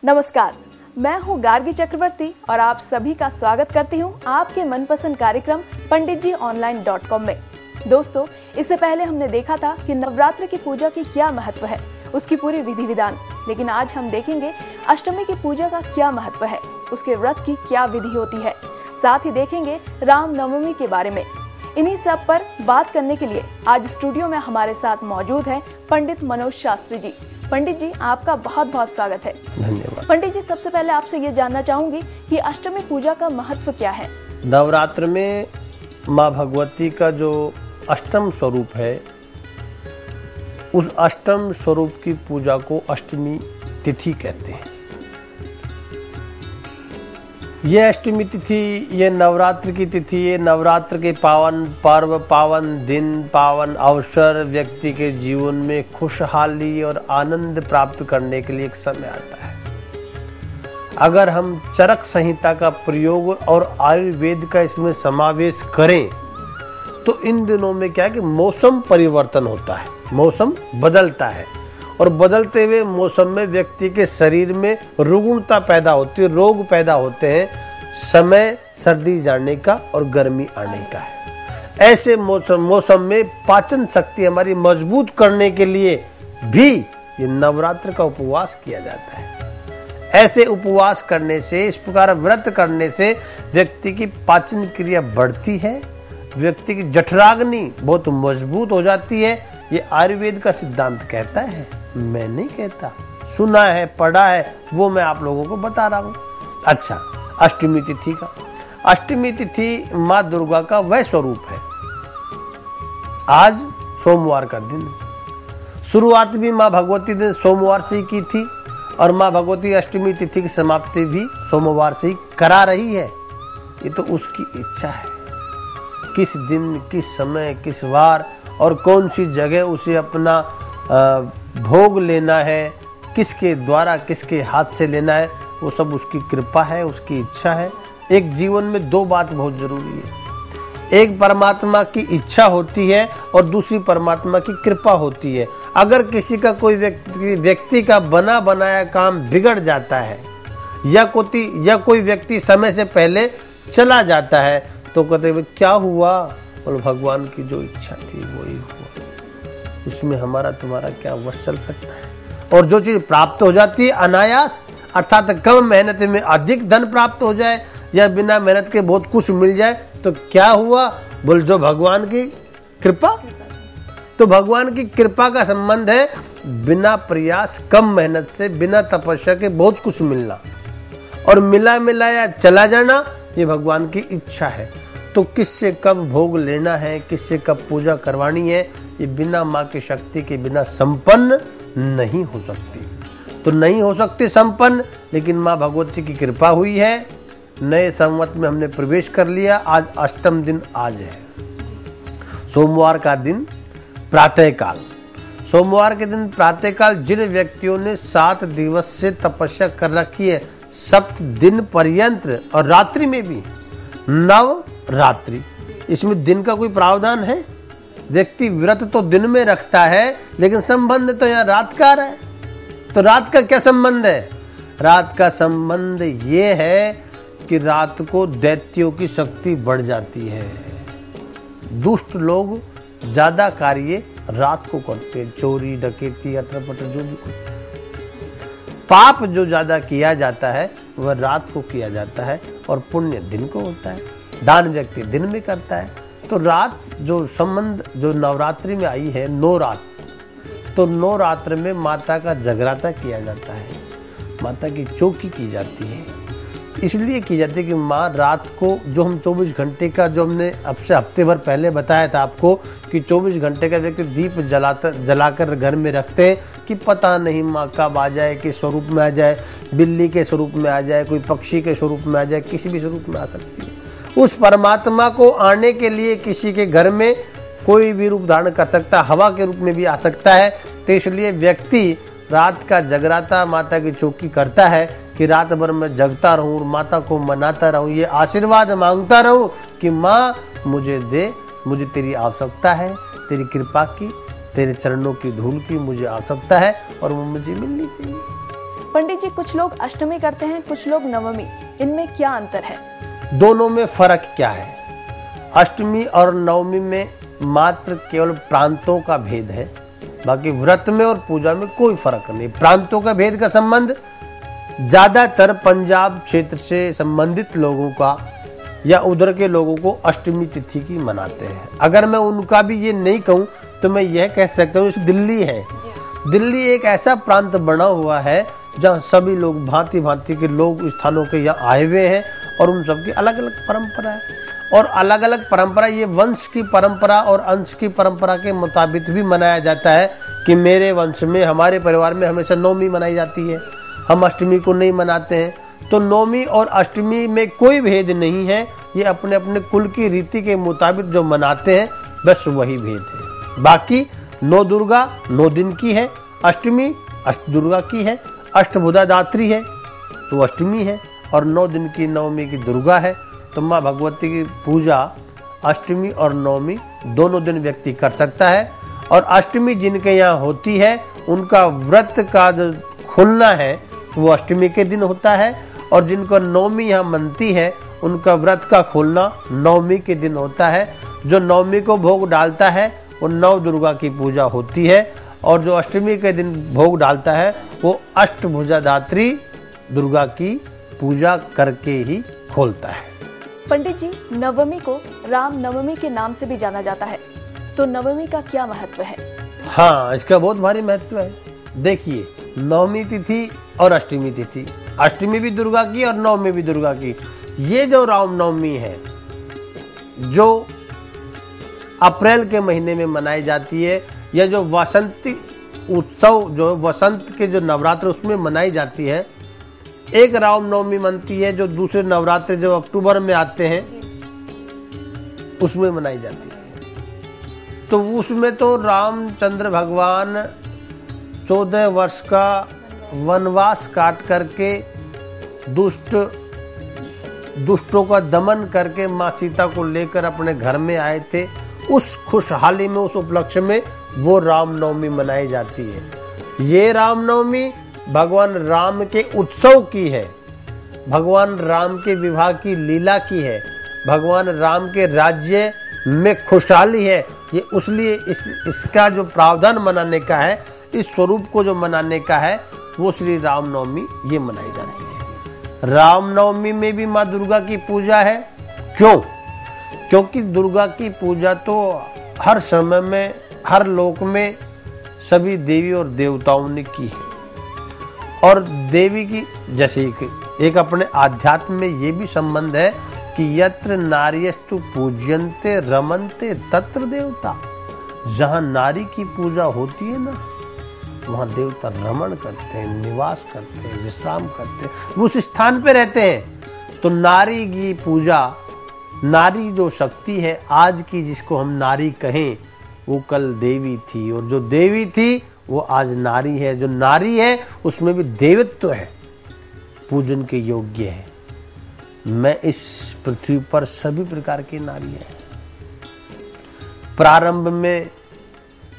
नमस्कार, मैं हूं गार्गी चक्रवर्ती और आप सभी का स्वागत करती हूं आपके मनपसंद कार्यक्रम पंडितजीonline.com में। दोस्तों, इससे पहले हमने देखा था कि नवरात्र की पूजा की क्या महत्व है, उसकी पूरी विधि विधान। लेकिन आज हम देखेंगे अष्टमी की पूजा का क्या महत्व है, उसके व्रत की क्या विधि होती है। साथ ही देखेंगे रामनवमी के बारे में। इन्हीं सब पर बात करने के लिए आज स्टूडियो में हमारे साथ मौजूद हैं पंडित मनोज शास्त्री जी। पंडित जी, आपका बहुत बहुत स्वागत है। धन्यवाद। पंडित जी, सबसे पहले आपसे ये जानना चाहूंगी कि अष्टमी पूजा का महत्व क्या है। नवरात्र में माँ भगवती का जो अष्टम स्वरूप है, उस अष्टम स्वरूप की पूजा को अष्टमी तिथि कहते हैं। ये अष्टमी तिथि, ये नवरात्र की तिथि, ये नवरात्र के पावन पर्व, पावन दिन, पावन अवसर व्यक्ति के जीवन में खुशहाली और आनंद प्राप्त करने के लिए एक समय आता है। अगर हम चरक संहिता का प्रयोग और आयुर्वेद का इसमें समावेश करें तो इन दिनों में क्या है कि मौसम परिवर्तन होता है, मौसम बदलता है और बदलते हुए मौसम में व्यक्ति के शरीर में रुग्णता पैदा होती है, रोग पैदा होते हैं। समय सर्दी जाने का और गर्मी आने का है। ऐसे मौसम में पाचन शक्ति हमारी मजबूत करने के लिए भी ये नवरात्र का उपवास किया जाता है। ऐसे उपवास करने से, इस प्रकार व्रत करने से व्यक्ति की पाचन क्रिया बढ़ती है, व्यक्ति की जठराग्नि बहुत मजबूत हो जाती है। ये आयुर्वेद का सिद्धांत कहता है, मैं नहीं कहता, सुना है, पढ़ा है, वो मैं आप लोगों को बता रहा हूँ। अच्छा, अष्टमी तिथि का, अष्टमी तिथि माँ दुर्गा का वह स्वरूप है। आज सोमवार का दिन है। शुरुआत भी माँ भगवती ने सोमवार से ही की थी और माँ भगवती अष्टमी तिथि की समाप्ति भी सोमवार से ही करा रही है। ये तो उसकी इच्छा है, किस दिन, किस समय, किस वार और कौन सी जगह उसे अपना भोग लेना है, किसके द्वारा, किसके हाथ से लेना है, वो सब उसकी कृपा है, उसकी इच्छा है। एक जीवन में दो बात बहुत जरूरी है, एक परमात्मा की इच्छा होती है और दूसरी परमात्मा की कृपा होती है। अगर किसी का कोई व्यक्ति का बना बनाया काम बिगड़ जाता है या कोई व्यक्ति समय से पहले चला जाता है तो कहते हैं क्या हुआ, और भगवान की जो इच्छा थी वही हुआ, इसमें हमारा तुम्हारा क्या वश चल सकता है। और जो चीज प्राप्त हो जाती है अनायास, अर्थात कम मेहनत में अधिक धन प्राप्त हो जाए या बिना मेहनत के बहुत कुछ मिल जाए तो क्या हुआ, बोल जो भगवान की कृपा। तो भगवान की कृपा का संबंध है बिना प्रयास, कम मेहनत से, बिना तपस्या के बहुत कुछ मिलना, और मिला मिलाया चला जाना, ये भगवान की इच्छा है। तो किससे कब भोग लेना है, किससे कब पूजा करवानी है, ये बिना माँ की शक्ति के बिना संपन्न नहीं हो सकती। तो नहीं हो सकती संपन्न, लेकिन माँ भगवती की कृपा हुई है। नए संवत में हमने प्रवेश कर लिया। आज अष्टम दिन आज है, सोमवार का दिन प्रातःकाल। सोमवार के दिन प्रातःकाल जिन व्यक्तियों ने 7 दिवस से तपस्या कर रखी है, 7 दिन पर्यंत और रात्रि में भी, नवरात्रि, इसमें दिन का कोई प्रावधान है? व्यक्ति व्रत तो दिन में रखता है लेकिन संबंध तो यहाँ रात का है। तो रात का क्या संबंध है? रात का संबंध ये है कि रात को दैत्यों की शक्ति बढ़ जाती है। दुष्ट लोग ज्यादा कार्य रात को करते हैं, चोरी, डकैती, अटर-पटर जो भी कुछ पाप जो ज्यादा किया जाता है वह रात को किया जाता है और पुण्य दिन को होता है। दान व्यक्ति दिन में करता है। तो रात जो संबंध जो नवरात्रि में आई है, 9 रात, तो 9 रात्र में माता का जगराता किया जाता है, माता की चौकी की जाती है। इसलिए की जाती है कि माँ रात को, जो हम 24 घंटे का, जो हमने अब से हफ्ते भर पहले बताया था आपको कि 24 घंटे का व्यक्ति दीप जलाकर घर में रखते हैं कि पता नहीं माँ कब आ जाए, किस स्वरूप में आ जाए, बिल्ली के स्वरूप में आ जाए, कोई पक्षी के स्वरूप में आ जाए, किसी भी स्वरूप में आ सकती है। उस परमात्मा को आने के लिए किसी के घर में कोई भी रूप धारण कर सकता है, हवा के रूप में भी आ सकता है। तो इसलिए व्यक्ति रात का जगराता, माता की चौकी करता है कि रात भर मैं जगता रहूं, माता को मनाता रहूं, ये आशीर्वाद मांगता रहूं कि माँ मुझे दे, मुझे तेरी आवश्यकता है, तेरी कृपा की, तेरे चरणों की धूल की मुझे आवश्यकता है और वो मुझे मिलनी चाहिए। पंडित जी, कुछ लोग अष्टमी करते हैं, कुछ लोग नवमी, इनमें क्या अंतर है? दोनों में फर्क क्या है? अष्टमी और नवमी में मात्र केवल प्रांतों का भेद है, बाकी व्रत में और पूजा में कोई फर्क नहीं। प्रांतों का भेद का संबंध ज्यादातर पंजाब क्षेत्र से संबंधित लोगों का या उधर के लोगों को अष्टमी तिथि की मनाते हैं। अगर मैं उनका भी ये नहीं कहूँ तो मैं यह कह सकता हूँ, जैसे दिल्ली है, दिल्ली एक ऐसा प्रांत बना हुआ है जहाँ सभी लोग भांति भांति के लोग स्थानों के यहाँ आए हुए हैं और उन सबकी अलग अलग परंपरा है। और अलग अलग परंपरा, ये वंश की परंपरा और अंश की परंपरा के मुताबिक भी मनाया जाता है कि मेरे वंश में, हमारे परिवार में हमेशा नवमी मनाई जाती है, हम अष्टमी को नहीं मनाते हैं। तो नवमी और अष्टमी में कोई भेद नहीं है, ये अपने अपने कुल की रीति के मुताबिक जो मनाते हैं बस वही भेद है। बाकी नौ दुर्गा 9 दिन की है, अष्टमी अष्ट दुर्गा की है, अष्टभुजा दात्री है तो अष्टमी है, और 9 दिन की नवमी की दुर्गा है। तो माँ भगवती की पूजा अष्टमी और नवमी दोनों दिन व्यक्ति कर सकता है। और अष्टमी जिनके यहाँ होती है उनका व्रत का जो खुलना है वो अष्टमी के दिन होता है, और जिनको नवमी यहाँ मनती है उनका व्रत का खोलना नवमी के दिन होता है। जो नवमी को भोग डालता है वो नव दुर्गा की पूजा होती है, और जो अष्टमी के दिन भोग डालता है वो अष्टभुजा दात्री दुर्गा की पूजा करके ही खोलता है। पंडित जी, नवमी को राम नवमी के नाम से भी जाना जाता है, तो नवमी का क्या महत्व है? हाँ, इसका बहुत भारी महत्व है। देखिए, नवमी तिथि और अष्टमी तिथि, अष्टमी भी दुर्गा की और नवमी भी दुर्गा की। ये जो रामनवमी है जो अप्रैल के महीने में मनाई जाती है, या जो वसंती उत्सव जो वसंत के जो नवरात्र उसमें मनाई जाती है, एक रामनवमी मनती है जो दूसरे नवरात्र जो अक्टूबर में आते हैं उसमें मनाई जाती है। तो उसमें तो रामचंद्र भगवान 14 वर्ष का वनवास काट करके दुष्टों का दमन करके माँ सीता को लेकर अपने घर में आए थे। उस खुशहाली में, उस उपलक्ष्य में वो रामनवमी मनाई जाती है। ये रामनवमी भगवान राम के उत्सव की है, भगवान राम के विवाह की लीला की है, भगवान राम के राज्य में खुशहाली है। ये उसलिए इसका जो प्रावधान मनाने का है, इस स्वरूप को जो मनाने का है, वो श्री रामनवमी ये मनाई जाती है। रामनवमी में भी माँ दुर्गा की पूजा है। क्यों? क्योंकि दुर्गा की पूजा तो हर समय में, हर लोक में सभी देवी और देवताओं ने की है। और देवी की जैसे एक अपने आध्यात्म में ये भी संबंध है कि यत्र नार्यस्तु पूज्यन्ते रमन्ते तत्र देवता। जहाँ नारी की पूजा होती है ना, वहाँ देवता रमण करते हैं, निवास करते हैं, विश्राम करते हैं, वो उस स्थान पे रहते हैं। तो नारी की पूजा, नारी जो शक्ति है आज की, जिसको हम नारी कहें, वो कल देवी थी, और जो देवी थी वो आज नारी है। जो नारी है उसमें भी देवत्व है, पूजन के योग्य है। मैं इस पृथ्वी पर सभी प्रकार की नारी है। प्रारंभ में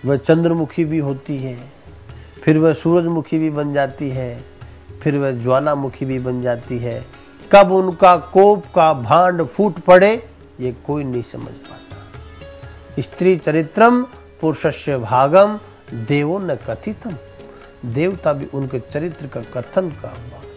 वह चंद्रमुखी भी होती है, फिर वह सूरजमुखी भी बन जाती है, फिर वह ज्वालामुखी भी बन जाती है। कब उनका कोप का भांड फूट पड़े ये कोई नहीं समझ पाता। स्त्री चरित्रम पुरुषस्य भागम देवो न कथितम। देवता भी उनके चरित्र का कथन का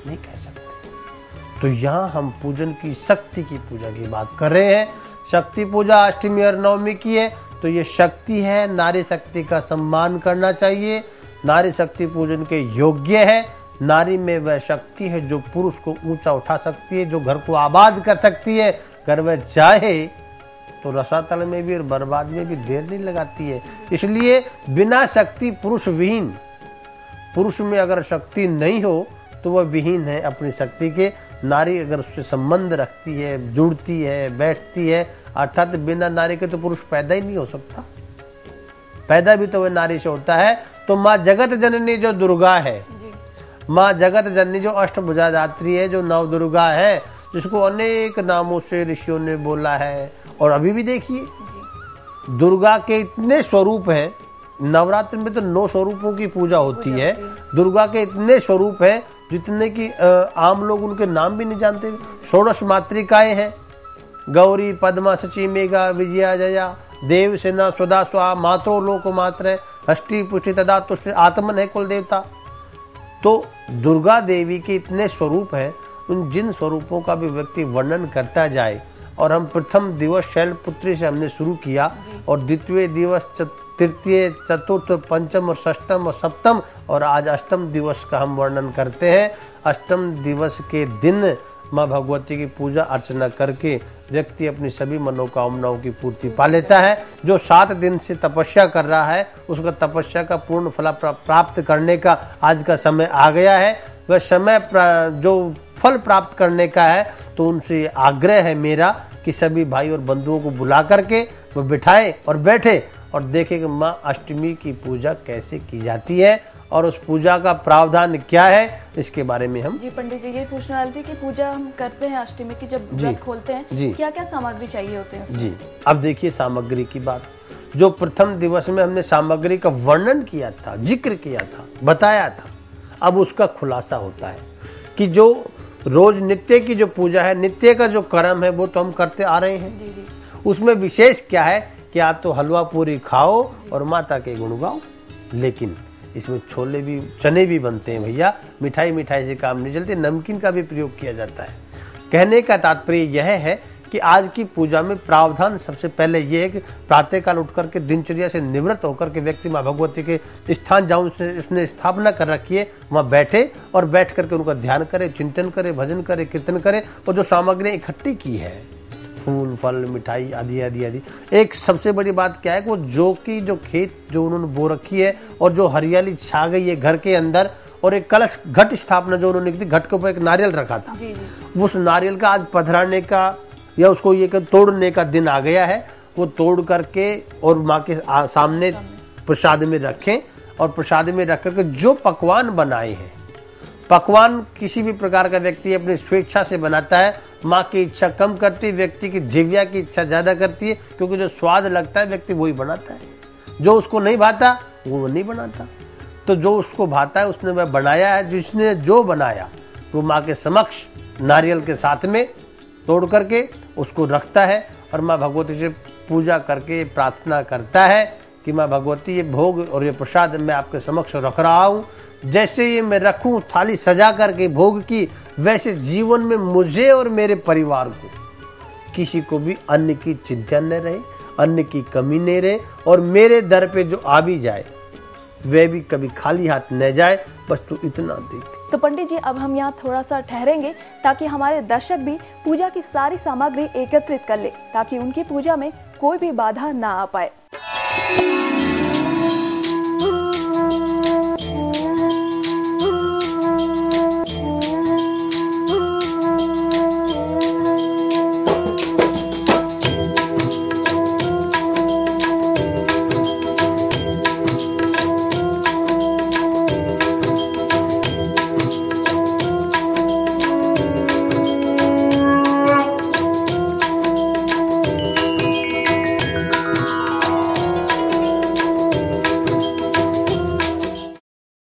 नहीं कह सकते। तो यहाँ हम पूजन की, शक्ति की पूजा की बात कर रहे हैं। शक्ति पूजा अष्टमी और नवमी की है, तो ये शक्ति है, नारी शक्ति का सम्मान करना चाहिए। नारी शक्ति पूजन के योग्य है। नारी में वह शक्ति है जो पुरुष को ऊंचा उठा सकती है, जो घर को आबाद कर सकती है। अगर वह चाहे तो रसातल में भी और बर्बाद में भी देर नहीं लगाती है। इसलिए बिना शक्ति पुरुष विहीन, पुरुष में अगर शक्ति नहीं हो तो वह विहीन है अपनी शक्ति के। नारी अगर उससे संबंध रखती है, जुड़ती है, बैठती है, अर्थात बिना नारी के तो पुरुष पैदा ही नहीं हो सकता। पैदा भी तो वह नारी से होता है। तो माँ जगत जननी जो दुर्गा है, माँ जगत जननी जो अष्टभुजा दात्री है, जो नव दुर्गा है, जिसको अनेक नामों से ऋषियों ने बोला है। और अभी भी देखिए दुर्गा के इतने स्वरूप हैं। नवरात्र में तो 9 स्वरूपों की पूजा होती है। दुर्गा के इतने स्वरूप हैं जितने की आम लोग उनके नाम भी नहीं जानते। षोडश मातृकाएं हैं, गौरी, पद्मा, शची, मेघा, विजया, जया, देव, सेना, स्वदा, स्वा, मात्रो, लोक मात्र, हष्टि, पुष्टि, तदा, तुष्टि, आत्मन है कुल देवता। तो दुर्गा देवी के इतने स्वरूप हैं, उन जिन स्वरूपों का भी व्यक्ति वर्णन करता जाए, और हम प्रथम दिवस शैलपुत्री से हमने शुरू किया, और द्वितीय दिवस, तृतीय, चतुर्थ, पंचम और षष्ठम और सप्तम, और आज अष्टम दिवस का हम वर्णन करते हैं। अष्टम दिवस के दिन माँ भगवती की पूजा अर्चना करके व्यक्ति अपनी सभी मनोकामनाओं की पूर्ति पा लेता है। जो 7 दिन से तपस्या कर रहा है, उसका तपस्या का पूर्ण फल प्राप्त करने का आज का समय आ गया है। वह समय जो फल प्राप्त करने का है, तो उनसे आग्रह है मेरा कि सभी भाई और बंधुओं को बुला करके वो बिठाए और बैठे और देखें कि माँ अष्टमी की पूजा कैसे की जाती है और उस पूजा का प्रावधान क्या है, इसके बारे में हम। जी पंडित जी, ये पूछने वाली थी कि पूजा हम करते हैं अष्टमी की, जब व्रत खोलते हैं, क्या क्या सामग्री चाहिए होते हैं उसमें? जी, अब देखिए सामग्री की बात। जो प्रथम दिवस में हमने सामग्री का वर्णन किया था, जिक्र किया था, बताया था, अब उसका खुलासा होता है कि जो रोज नित्य की जो पूजा है, नित्य का जो कर्म है, वो तो हम करते आ रहे हैं। जी। उसमें विशेष क्या है कि आप तो हलवा पूरी खाओ और माता के गुण गाओ, लेकिन इसमें छोले भी, चने भी बनते हैं भैया। मिठाई से काम नहीं चलते, नमकीन का भी प्रयोग किया जाता है। कहने का तात्पर्य यह है कि आज की पूजा में प्रावधान सबसे पहले यह है कि प्रातःकाल उठ करके दिनचर्या से निवृत्त होकर के व्यक्ति माँ भगवती के स्थान जहाँ उसने स्थापना कर रखी है, वहाँ बैठे और बैठ करके उनका ध्यान करे, चिंतन करे, भजन करे, कीर्तन करे, और जो सामग्री इकट्ठी की है, फूल, फल, मिठाई आदि आदि आदि। एक सबसे बड़ी बात क्या है कि वो जो खेत जो उन्होंने बो रखी है और जो हरियाली छा गई है घर के अंदर, और एक कलश घट स्थापना जो उन्होंने की थी, घट के ऊपर एक नारियल रखा था, उस नारियल का आज पधराने का या उसको ये तोड़ने का दिन आ गया है। वो तोड़ करके और माँ के सामने प्रसाद में रखें, और प्रसाद में रख करके जो पकवान बनाए हैं, पकवान किसी भी प्रकार का व्यक्ति अपनी स्वेच्छा से बनाता है। माँ की इच्छा कम करती है, व्यक्ति की जिव्या की इच्छा ज़्यादा करती है, क्योंकि जो स्वाद लगता है व्यक्ति वही बनाता है। जो उसको नहीं भाता वो नहीं बनाता। तो जो उसको भाता है उसने वह बनाया है। जिसने जो बनाया वो माँ के समक्ष नारियल के साथ में तोड़ करके उसको रखता है, और माँ भगवती से पूजा करके प्रार्थना करता है कि माँ भगवती, ये भोग और ये प्रसाद मैं आपके समक्ष रख रहा हूँ। जैसे ये मैं रखूँ थाली सजा करके भोग की, वैसे जीवन में मुझे और मेरे परिवार को किसी को भी अन्न की चिंता न रहे, अन्न की कमी नहीं रहे, और मेरे दर पे जो आ भी जाए वह भी कभी खाली हाथ न जाए। बस तू इतना देख। तो पंडित जी, अब हम यहाँ थोड़ा सा ठहरेंगे ताकि हमारे दर्शक भी पूजा की सारी सामग्री एकत्रित कर ले, ताकि उनकी पूजा में कोई भी बाधा ना आ पाए।